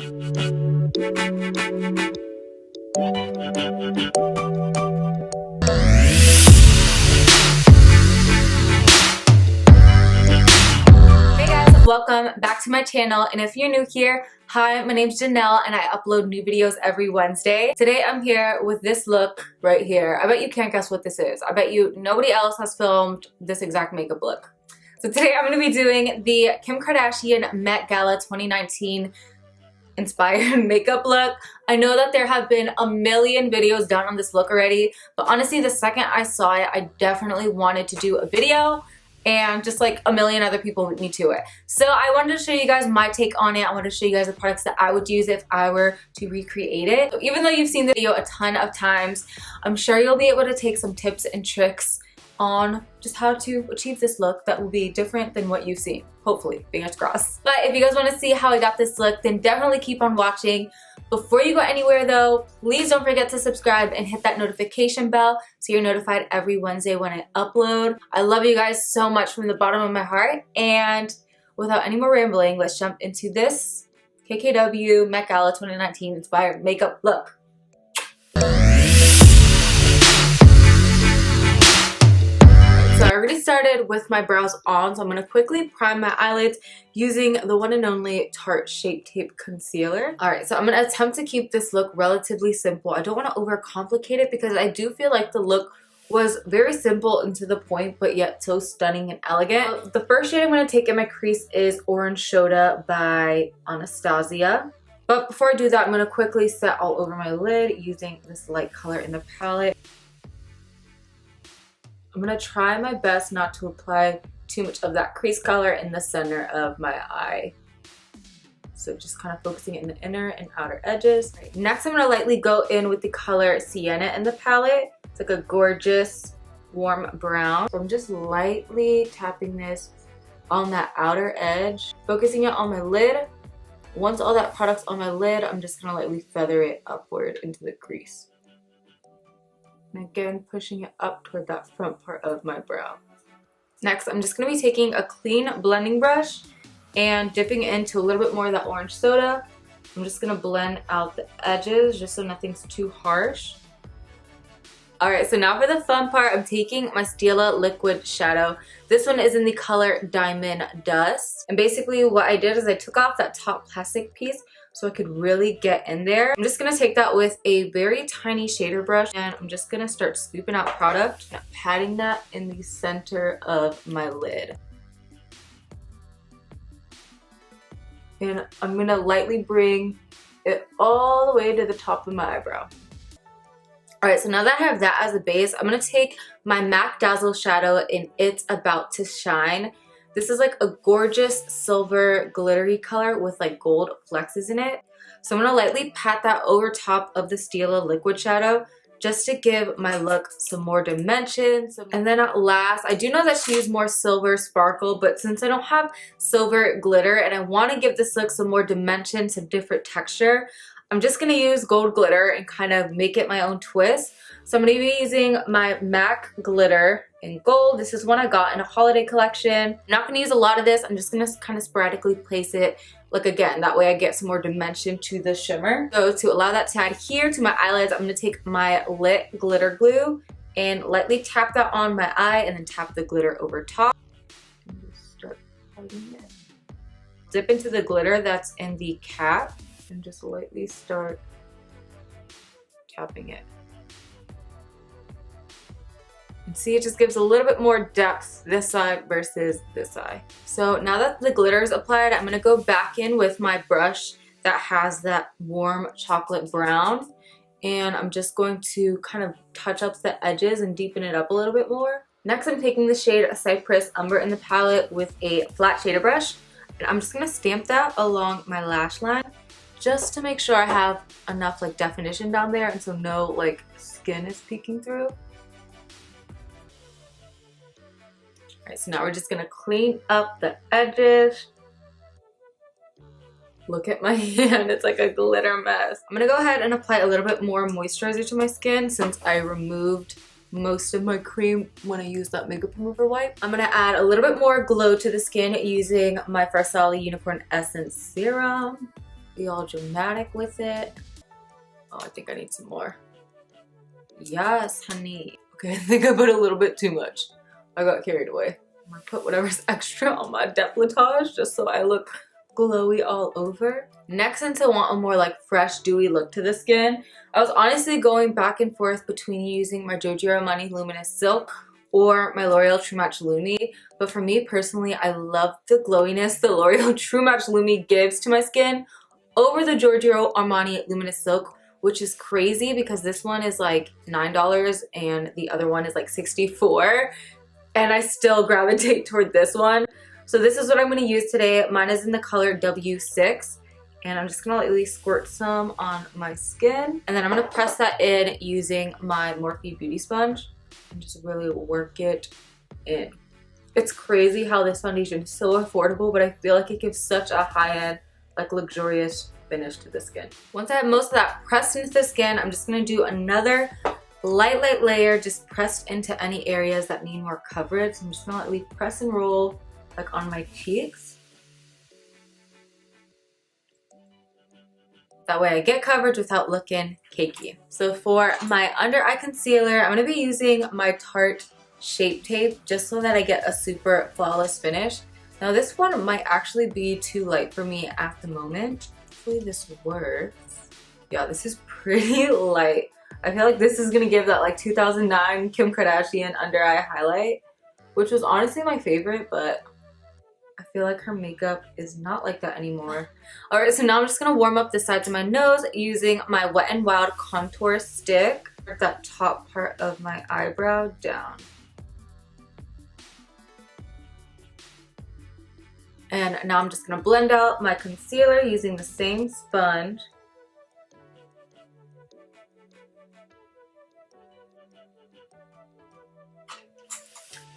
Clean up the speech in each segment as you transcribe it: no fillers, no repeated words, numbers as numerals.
Welcome back to my channel, and if you're new here, hi, my name's Janelle and I upload new videos every Wednesday. Today I'm here with this look right here. I bet you can't guess what this is. I bet you nobody else has filmed this exact makeup look. So today I'm going to be doing the Kim Kardashian Met Gala 2019 inspired makeup look. I know that there have been a million videos done on this look already, but honestly the second I saw it, I definitely wanted to do a video. And just like a million other people beat me to it. So I wanted to show you guys my take on it. I wanted to show you guys the products that I would use if I were to recreate it. So even though you've seen the video a ton of times, I'm sure you'll be able to take some tips and tricks on just how to achieve this look that will be different than what you've seen. Hopefully, fingers crossed. But if you guys want to see how I got this look, then definitely keep on watching. Before you go anywhere though, please don't forget to subscribe and hit that notification bell so you're notified every Wednesday when I upload. I love you guys so much from the bottom of my heart, and without any more rambling, let's jump into this KKW Met Gala 2019 inspired makeup look. So I already started with my brows on, so I'm going to quickly prime my eyelids using the one and only Tarte Shape Tape Concealer. Alright, so I'm going to attempt to keep this look relatively simple. I don't want to overcomplicate it because I do feel like the look was very simple and to the point, but yet so stunning and elegant. The first shade I'm going to take in my crease is Orange Soda by Anastasia. But before I do that, I'm going to quickly set all over my lid using this light color in the palette. I'm going to try my best not to apply too much of that crease color in the center of my eye. So just kind of focusing it in the inner and outer edges. Right, next I'm going to lightly go in with the color Sienna in the palette. It's like a gorgeous warm brown. So I'm just lightly tapping this on that outer edge, focusing it on my lid. Once all that product's on my lid, I'm just going to lightly feather it upward into the crease. And again, pushing it up toward that front part of my brow. Next, I'm just going to be taking a clean blending brush and dipping into a little bit more of that orange soda. I'm just going to blend out the edges just so nothing's too harsh. Alright, so now for the fun part, I'm taking my Stila Liquid Shadow. This one is in the color Diamond Dust. And basically what I did is I took off that top plastic piece so I could really get in there. I'm just going to take that with a very tiny shader brush and I'm just going to start scooping out product and patting that in the center of my lid. And I'm going to lightly bring it all the way to the top of my eyebrow. Alright, so now that I have that as a base, I'm going to take my MAC Dazzle Shadow in It's About to Shine. This is like a gorgeous silver glittery color with like gold flexes in it. So I'm going to lightly pat that over top of the Stila Liquid Shadow just to give my look some more dimensions. And then at last, I do know that she used more silver sparkle, but since I don't have silver glitter and I want to give this look some more dimension, some different texture, I'm just going to use gold glitter and kind of make it my own twist. So I'm going to be using my MAC glitter in gold. This is one I got in a holiday collection. I'm not going to use a lot of this. I'm just going to kind of sporadically place it, like again, that way I get some more dimension to the shimmer. So to allow that to adhere to my eyelids, I'm going to take my Lit Glitter Glue and lightly tap that on my eye and then tap the glitter over top. And just start plugging it. Dip into the glitter that's in the cap and just lightly start tapping it. And see, it just gives a little bit more depth this side versus this side. So now that the glitter is applied, I'm going to go back in with my brush that has that warm chocolate brown. And I'm just going to kind of touch up the edges and deepen it up a little bit more. Next, I'm taking the shade Cypress Umber in the palette with a flat shader brush. And I'm just going to stamp that along my lash line just to make sure I have enough like definition down there and so no like skin is peeking through. Alright, so now we're just going to clean up the edges. Look at my hand, it's like a glitter mess. I'm going to go ahead and apply a little bit more moisturizer to my skin since I removed most of my cream when I used that makeup remover wipe. I'm going to add a little bit more glow to the skin using my Farsali Unicorn Essence Serum. be all dramatic with it. Oh, I think I need some more. Yes, honey. Okay, I think I put a little bit too much. I got carried away. I'm gonna put whatever's extra on my décolletage just so I look glowy all over. Next, since I want a more like fresh, dewy look to the skin, I was honestly going back and forth between using my Giorgio Armani Luminous Silk or my L'Oreal True Match Lumi. But for me personally, I love the glowiness the L'Oreal True Match Lumi gives to my skin over the Giorgio Armani Luminous Silk, which is crazy because this one is like $9 and the other one is like $64, and I still gravitate toward this one. So this is what I'm going to use today. Mine is in the color W6, and I'm just going to lightly squirt some on my skin, and then I'm going to press that in using my Morphe Beauty Sponge and just really work it in. It's crazy how this foundation is so affordable, but I feel like it gives such a high-end, like luxurious finish to the skin. Once I have most of that pressed into the skin, I'm just going to do another light layer just pressed into any areas that need more coverage. So I'm just going to lightly press and roll like on my cheeks. That way I get coverage without looking cakey. So for my under eye concealer, I'm going to be using my Tarte Shape Tape just so that I get a super flawless finish. Now this one might actually be too light for me at the moment. Hopefully this works. Yeah, this is pretty light. I feel like this is gonna give that like 2009 Kim Kardashian under eye highlight, which was honestly my favorite, but I feel like her makeup is not like that anymore. Alright, so now I'm just gonna warm up the sides of my nose using my Wet n Wild contour stick. That top part of my eyebrow down. And now I'm just going to blend out my concealer using the same sponge.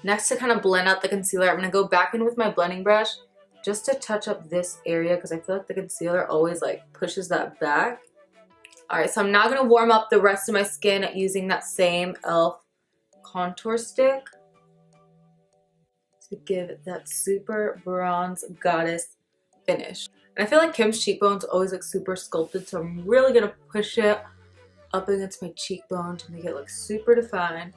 Next, to kind of blend out the concealer, I'm going to go back in with my blending brush just to touch up this area because I feel like the concealer always like pushes that back. Alright, so I'm now going to warm up the rest of my skin using that same e.l.f. contour stick to give it that super bronze goddess finish. And I feel like Kim's cheekbones always look super sculpted, so I'm really gonna push it up against my cheekbone to make it look super defined.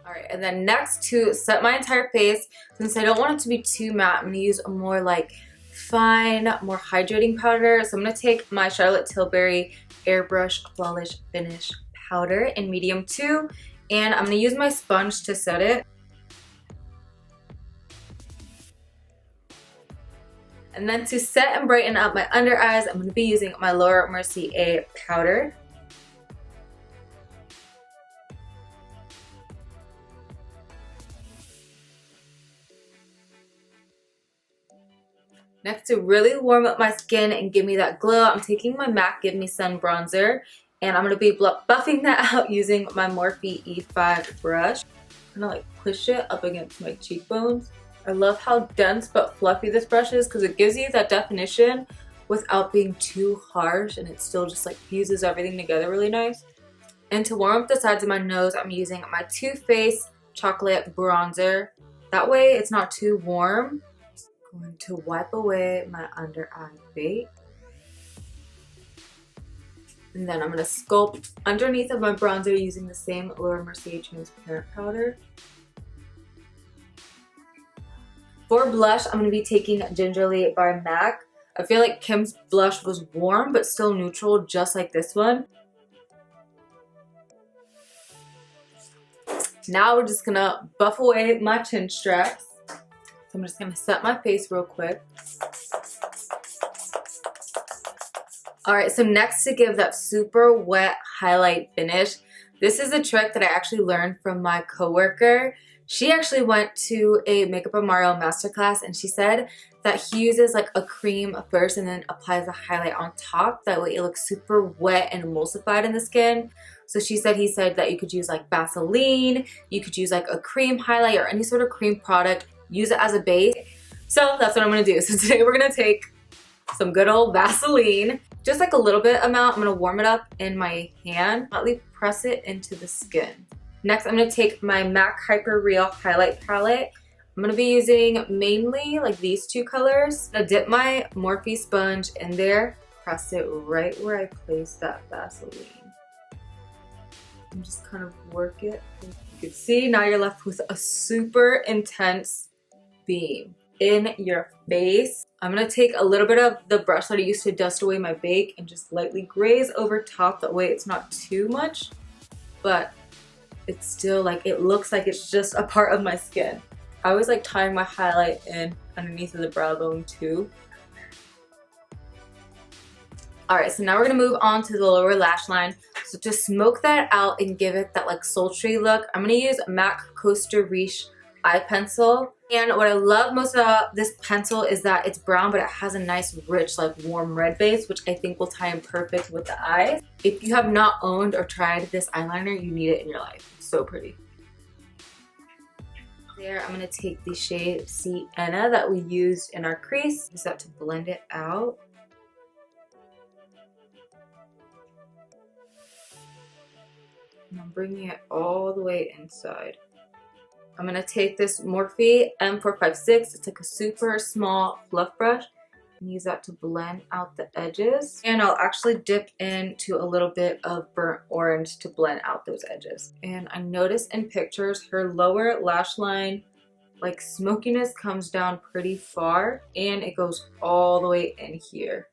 Alright, and then next, to set my entire face, since I don't want it to be too matte, I'm gonna use a more like fine, more hydrating powder. So I'm gonna take my Charlotte Tilbury Airbrush Flawless Finish powder in medium 2, and I'm gonna use my sponge to set it. And then to set and brighten up my under eyes, I'm going to be using my Laura Mercier powder. Next, to really warm up my skin and give me that glow, I'm taking my MAC Give Me Sun bronzer, and I'm going to be buffing that out using my Morphe E5 brush. I'm going to like push it up against my cheekbones. I love how dense but fluffy this brush is because it gives you that definition without being too harsh, and it still just like fuses everything together really nice. And to warm up the sides of my nose, I'm using my Too Faced Chocolate Bronzer. That way it's not too warm. I'm going to wipe away my under eye bake. And then I'm going to sculpt underneath of my bronzer using the same Laura Mercier transparent powder. For blush, I'm going to be taking Gingerly by MAC. I feel like Kim's blush was warm but still neutral, just like this one. Now we're just going to buff away my chin straps. So I'm just going to set my face real quick. Alright, so next, to give that super wet highlight finish, this is a trick that I actually learned from my coworker. She actually went to a Makeup of Mario masterclass, and she said that he uses like a cream first and then applies a highlight on top. That way it looks super wet and emulsified in the skin. So he said that you could use like Vaseline, you could use like a cream highlight or any sort of cream product, use it as a base. So that's what I'm going to do. So today we're going to take some good old Vaseline, just like a little bit amount. I'm going to warm it up in my hand, lightly press it into the skin. Next, I'm going to take my MAC Hyper Real Highlight Palette. I'm gonna be using mainly like these two colors. I'm gonna dip my Morphe sponge in there, press it right where I placed that Vaseline. And just kind of work it. You can see now you're left with a super intense beam in your face. I'm gonna take a little bit of the brush that I used to dust away my bake and just lightly graze over top. That way it's not too much, but it's still like, it looks like it's just a part of my skin. I always like tying my highlight in underneath of the brow bone too. Alright, so now we're gonna move on to the lower lash line. So to smoke that out and give it that like sultry look, I'm gonna use MAC Costa Riche eye pencil. And what I love most about this pencil is that it's brown, but it has a nice rich like warm red base, which I think will tie in perfect with the eyes. If you have not owned or tried this eyeliner, you need it in your life. It's so pretty. There, I'm gonna take the shade Sienna that we used in our crease. Use that to blend it out. And I'm bringing it all the way inside. I'm gonna take this Morphe M456. It's like a super small fluff brush, and use that to blend out the edges. And I'll actually dip into a little bit of burnt orange to blend out those edges. And I noticed in pictures her lower lash line, like smokiness comes down pretty far and it goes all the way in here.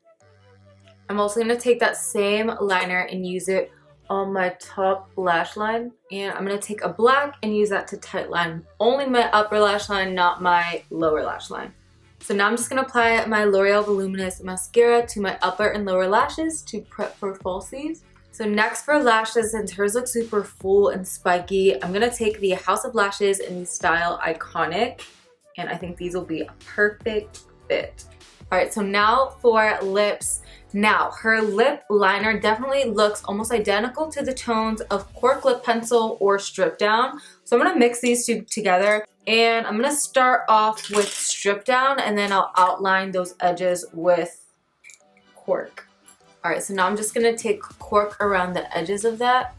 I'm also gonna take that same liner and use it on my top lash line, and I'm gonna take a black and use that to tightline only my upper lash line, not my lower lash line. So now I'm just gonna apply my L'Oreal Voluminous Mascara to my upper and lower lashes to prep for falsies. So next for lashes, since hers look super full and spiky, I'm gonna take the House of Lashes in the style Iconic, and I think these will be a perfect fit. Alright, so now for lips. Now, her lip liner definitely looks almost identical to the tones of Cork Lip Pencil or Strip Down. So I'm going to mix these two together, and I'm going to start off with Strip Down, and then I'll outline those edges with Cork. Alright, so now I'm just going to take Cork around the edges of that.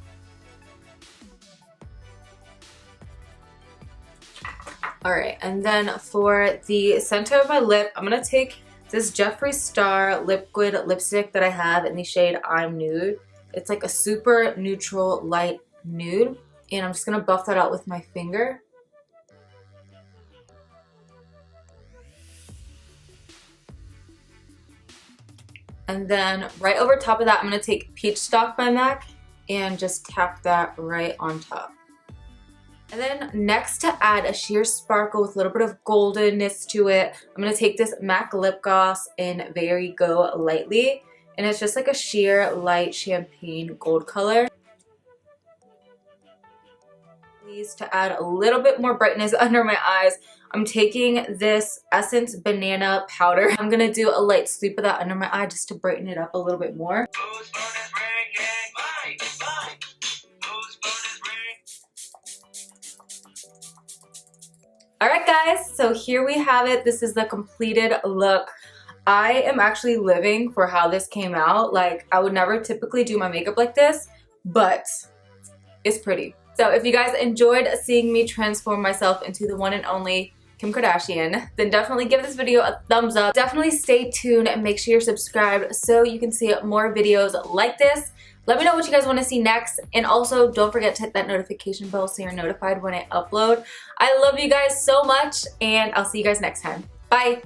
Alright, and then for the center of my lip, I'm going to take this Jeffree Star liquid lipstick that I have in the shade I'm Nude. It's like a super neutral light nude, and I'm just gonna buff that out with my finger. And then right over top of that, I'm gonna take Peach Stock by MAC and just tap that right on top. And then next, to add a sheer sparkle with a little bit of goldenness to it, I'm going to take this MAC lip gloss in Very Go Lightly. And it's just like a sheer light champagne gold color. Please, to add a little bit more brightness under my eyes, I'm taking this Essence Banana Powder. I'm going to do a light sweep of that under my eye just to brighten it up a little bit more. Alright guys, so here we have it. This is the completed look. I am actually living for how this came out. Like, I would never typically do my makeup like this, but it's pretty. So if you guys enjoyed seeing me transform myself into the one and only Kim Kardashian, then definitely give this video a thumbs up. Definitely stay tuned and make sure you're subscribed so you can see more videos like this. Let me know what you guys want to see next, and also don't forget to hit that notification bell so you're notified when I upload. I love you guys so much, and I'll see you guys next time. Bye!